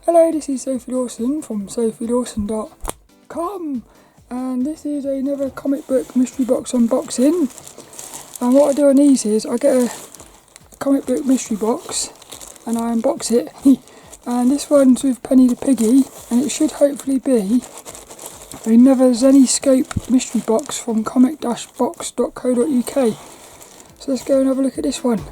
Hello, this is Sophie Lawson from SOPHiELawson.com, and this is another comic book mystery box unboxing. And what I do on these is I get a comic book mystery box and I unbox it. And this one's with Penny the Piggy, and it should hopefully be another Zenescope mystery box from comic-box.co.uk. So let's go and have a look at this one.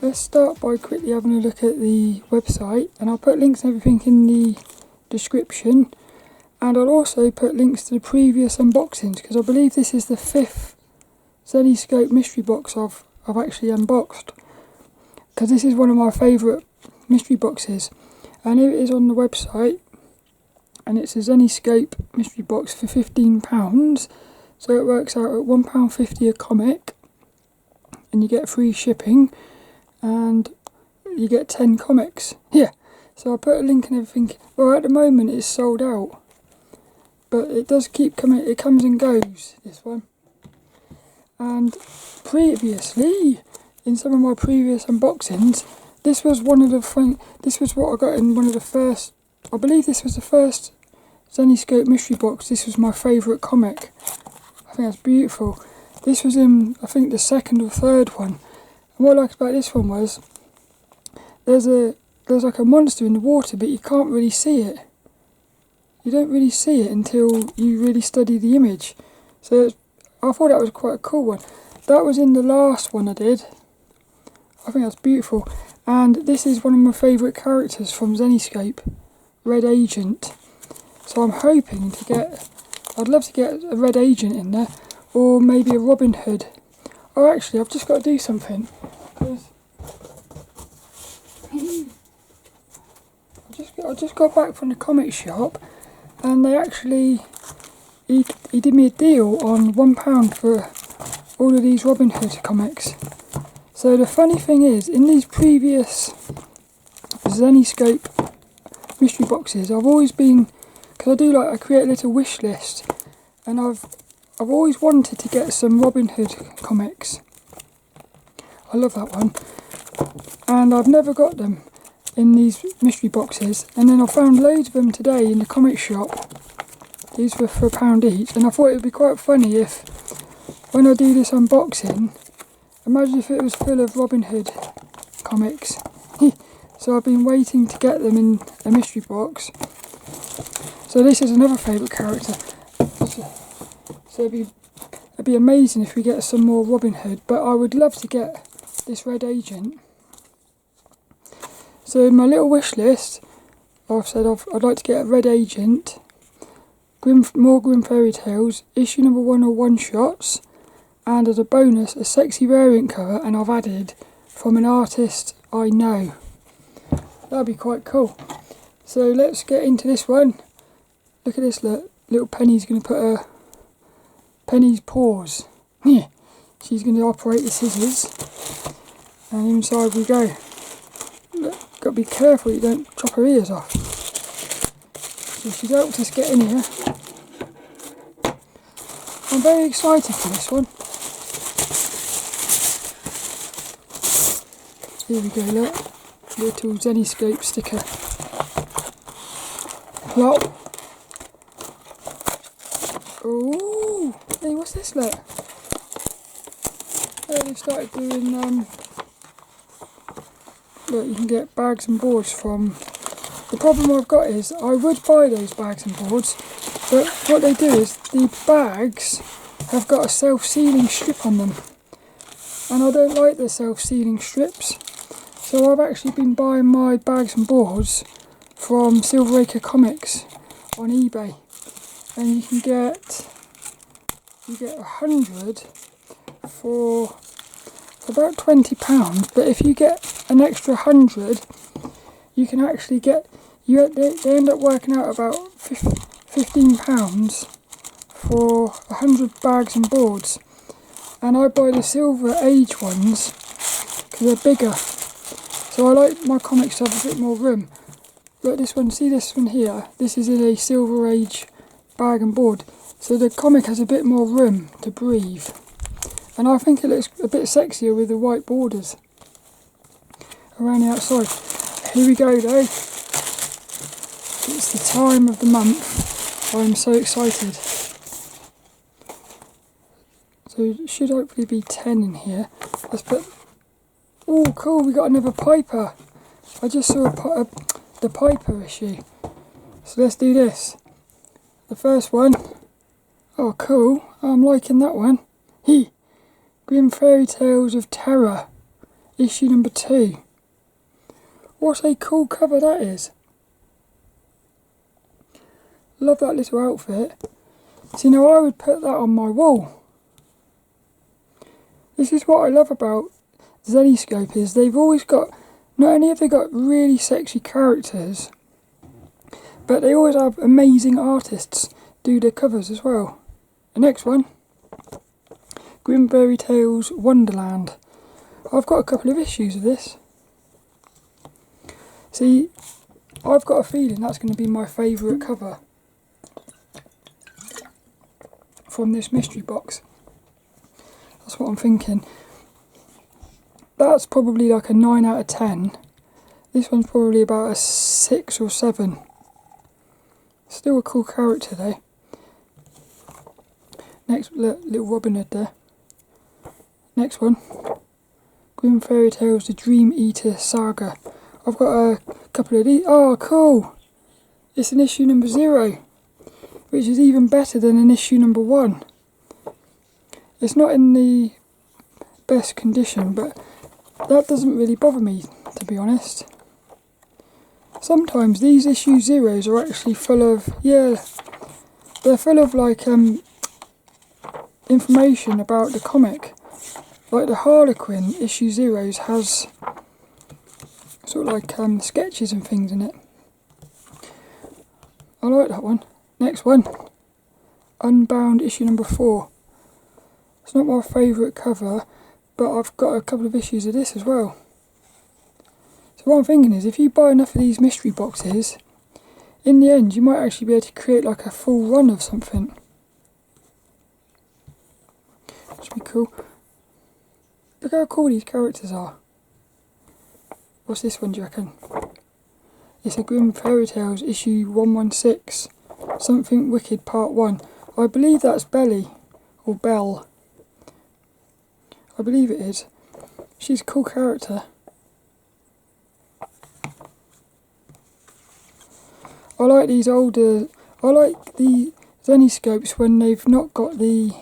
Let's start by quickly having a look at the website, and I'll put links and everything in the description, and I'll also put links to the previous unboxings, because I believe this is the 5th Zenescope mystery box I've actually unboxed, because this is one of my favourite mystery boxes. And here it is on the website, and it's a Zenescope mystery box for £15, so it works out at £1.50 a comic, and you get free shipping, and you get 10 comics. Yeah, so I'll put a link and everything. Well, at the moment it's sold out, but it does keep coming, it comes and goes, this one. And previously, in some of my previous unboxings, this was one of the this was what I got in one of the first, I believe this was the first Zenescope mystery box. This was my favourite comic. I think that's beautiful. This was in, I think, the second or third one. And what I liked about this one was there's like a monster in the water, but you can't really see it. You don't really see it until you really study the image. So I thought that was quite a cool one. That was in the last one I did. I think that's beautiful. And this is one of my favourite characters from Zenescope, Red Agent. So I'm hoping to get, I'd love to get a Red Agent in there, or maybe a Robyn Hood. Oh, actually, I've just got to do something. I just got back from the comic shop, and they actually, he did me a deal on £1 for all of these Robyn Hood comics. So the funny thing is, in these previous Zenescope mystery boxes, I've always been, because I create a little wish list, and I've always wanted to get some Robyn Hood comics. I love that one. And I've never got them in these mystery boxes. And then I found loads of them today in the comic shop. These were for £1 each. And I thought it would be quite funny if, when I do this unboxing, imagine if it was full of Robyn Hood comics. So I've been waiting to get them in a mystery box. So this is another favourite character. So it'd be amazing if we get some more Robyn Hood, but I would love to get this Red Agent. So in my little wish list, I've said I'd like to get a Red Agent, more Grimm fairy tales, issue number 1 or one-shots, and as a bonus, a sexy variant cover, and I've added from an artist I know. That'd be quite cool. So let's get into this one. Look at this, look. Little Penny's going to put her Penny's paws. Yeah. She's going to operate the scissors, and inside we go. Look, got to be careful you don't chop her ears off. So she's helped us get in here. I'm very excited for this one. Here we go, look. Little Zenescope sticker. Plop. Ooh, hey, what's this, look? Oh, they've started doing, look, you can get bags and boards from. The problem I've got is, I would buy those bags and boards, but what they do is, the bags have got a self-sealing strip on them, and I don't like the self-sealing strips, so I've actually been buying my bags and boards from Silver Acre Comics on eBay, and you can get 100 for about £20, but if you get an extra 100, you can actually get, they end up working out about £15 for 100 bags and boards. And I buy the Silver Age ones because they're bigger, so I like my comics to have a bit more room. Look, this one, see this one here, this is in a Silver Age bag and board, so the comic has a bit more room to breathe, and I think it looks a bit sexier with the white borders. around the outside. Here we go though. It's the time of the month. I'm so excited. So it should hopefully be 10 in here. Let's put... Oh cool, we got another Piper. I just saw the Piper issue. So let's do this. The first one. Oh cool, I'm liking that one. Grimm Fairy Tales of Terror, issue number 2. What a cool cover that is. Love that little outfit. See, now I would put that on my wall. This is what I love about Zenescope, is they've always got, not only have they got really sexy characters, but they always have amazing artists do their covers as well. The next one, Grimm Fairy Tales Wonderland. I've got a couple of issues of this. See, I've got a feeling that's going to be my favourite cover from this mystery box. That's what I'm thinking. That's probably like a 9 out of 10. This one's probably about a 6 or 7. Still a cool character though. Next, look, little Robyn Hood there. Next one, Grimm Fairy Tales The Dream Eater Saga. I've got a couple of these. Oh cool! It's an issue number 0, which is even better than an issue number 1. It's not in the best condition, but that doesn't really bother me, to be honest. Sometimes these issue 0s are actually full of, yeah, they're full of like information about the comic. Like the Harlequin issue 0s has sort of like sketches and things in it. I like that one. Next one, Unbound issue number 4. It's not my favourite cover, but I've got a couple of issues of this as well. So what I'm thinking is, if you buy enough of these mystery boxes, in the end you might actually be able to create like a full run of something. Which would be cool. Look how cool these characters are. What's this one, do you reckon? It's a Grimm Fairy Tales issue 116. Something Wicked Part 1. I believe that's Belly, or Belle. I believe it is. She's a cool character. I like these older... I like the Zenescopes when they've not got the...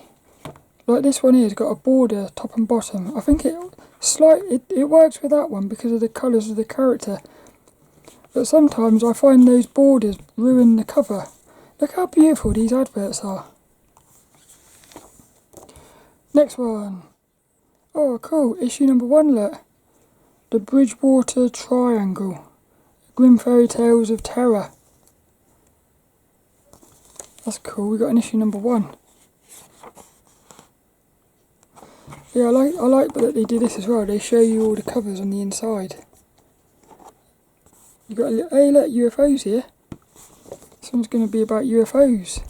Like this one here's got a border top and bottom. I think it works with that one because of the colours of the character. But sometimes I find those borders ruin the cover. Look how beautiful these adverts are. Next one. Oh cool, issue number 1, look. The Bridgewater Triangle. Grimm Fairy Tales of Terror. That's cool, we got an issue number 1. Yeah, I like that they do this as well. They show you all the covers on the inside. You got a little, hey look, UFOs here. This one's going to be about UFOs.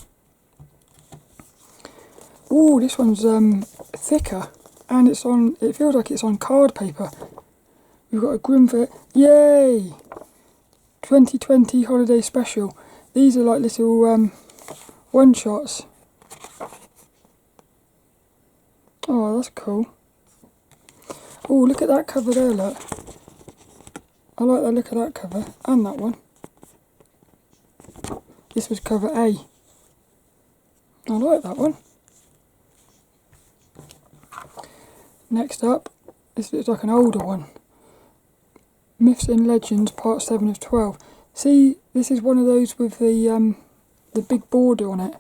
Oh, this one's thicker, and it's on. It feels like it's on card paper. We've got a Grimm Fairy. Yay! 2020 holiday special. These are like little one shots. Oh, that's cool. Oh, look at that cover there, look. I like the look of that cover, and that one. This was cover A. I like that one. Next up, this looks like an older one. Myths and Legends, part 7 of 12. See, this is one of those with the big border on it.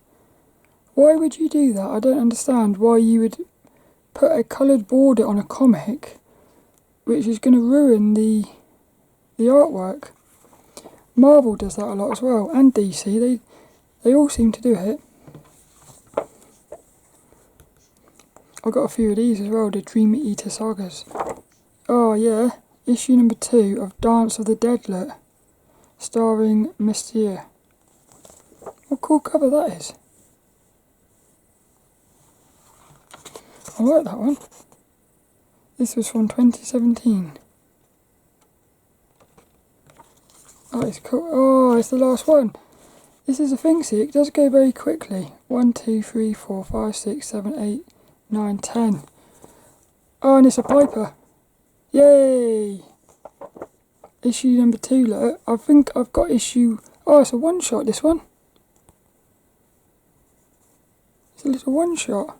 Why would you do that? I don't understand why you would put a coloured border on a comic, which is going to ruin the artwork. Marvel does that a lot as well, and DC. They all seem to do it. I've got a few of these as well, the Dream Eater Sagas. Oh yeah, issue number 2 of Dance of the Deadlet, starring Monsieur. What a cool cover that is. I like that one. This was from 2017. Oh, it's cool. Oh, it's the last one. This is a thing, see, it does go very quickly. 1, 2, 3, 4, 5, 6, 7, 8, 9, 10. Oh, and it's a Piper. Yay! Issue number 2, look. I think I've got issue... Oh, it's a one-shot, this one. It's a little one-shot.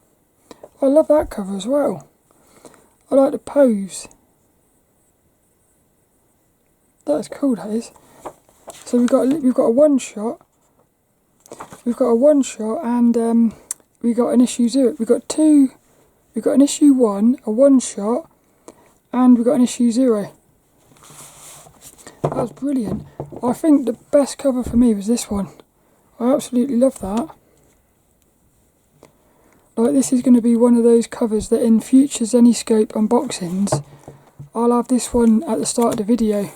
I love that cover as well. I like the pose. That's cool, that is. So we've got a one-shot. We've got a one-shot and we got an issue 0. We've got two. We've got an issue 1, a one-shot, and we've got an issue 0. That was brilliant. I think the best cover for me was this one. I absolutely love that. Like, this is going to be one of those covers that in future Zenescope unboxings, I'll have this one at the start of the video.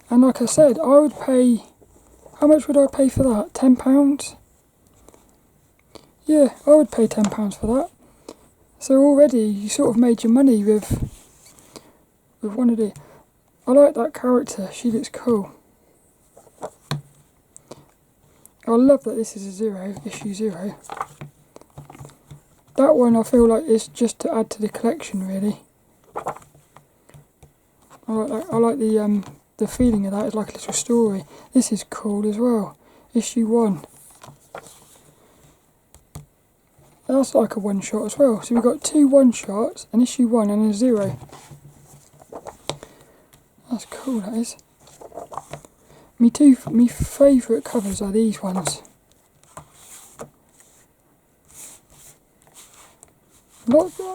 And like I said, I would pay... How much would I pay for that? £10? Yeah, I would pay £10 for that. So already you sort of made your money with one of the... I like that character, she looks cool. I love that this is a 0, issue 0. That one I feel like is just to add to the collection, really. I like that. I like the feeling of that. It's like a little story. This is cool as well. Issue 1. That's like a one-shot as well. So we've got 2 one-shots, an issue 1 and a 0. That's cool, that is. My favourite covers are these ones.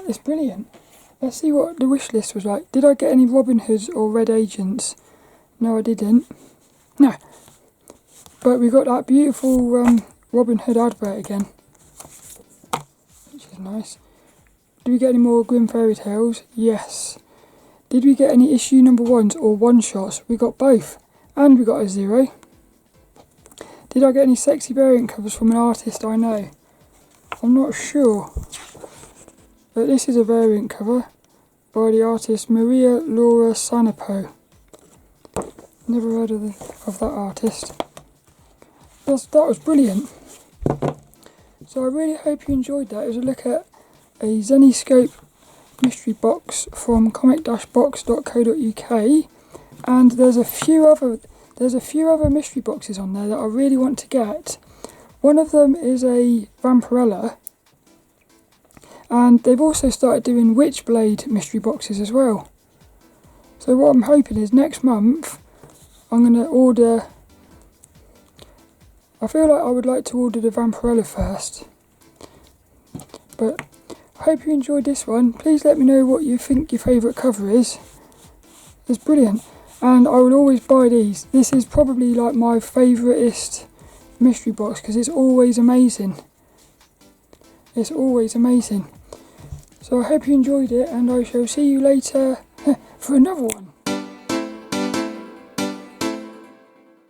It's brilliant. Let's see what the wish list was like. Did I get any Robyn Hoods or Red Agents? No, I didn't. No. But we got that beautiful Robyn Hood advert again, which is nice. Did we get any more Grimm fairy tales? Yes. Did we get any issue number 1s or one-shots? We got both. And we got a 0. Did I get any sexy variant covers from an artist I know? I'm not sure. But this is a variant cover by the artist Maria Sanapo. Never heard of that artist. That was brilliant. So I really hope you enjoyed that. It was a look at a Zenescope mystery box from comic-box.co.uk. And there's a few other mystery boxes on there that I really want to get. One of them is a Vampirella, and they've also started doing Witchblade mystery boxes as well. So what I'm hoping is next month I'm going to order... I feel like I would like to order the Vampirella first. But I hope you enjoyed this one. Please let me know what you think your favourite cover is. It's brilliant. And I will always buy these. This is probably like my favouriteest mystery box because it's always amazing. It's always amazing. So I hope you enjoyed it and I shall see you later for another one.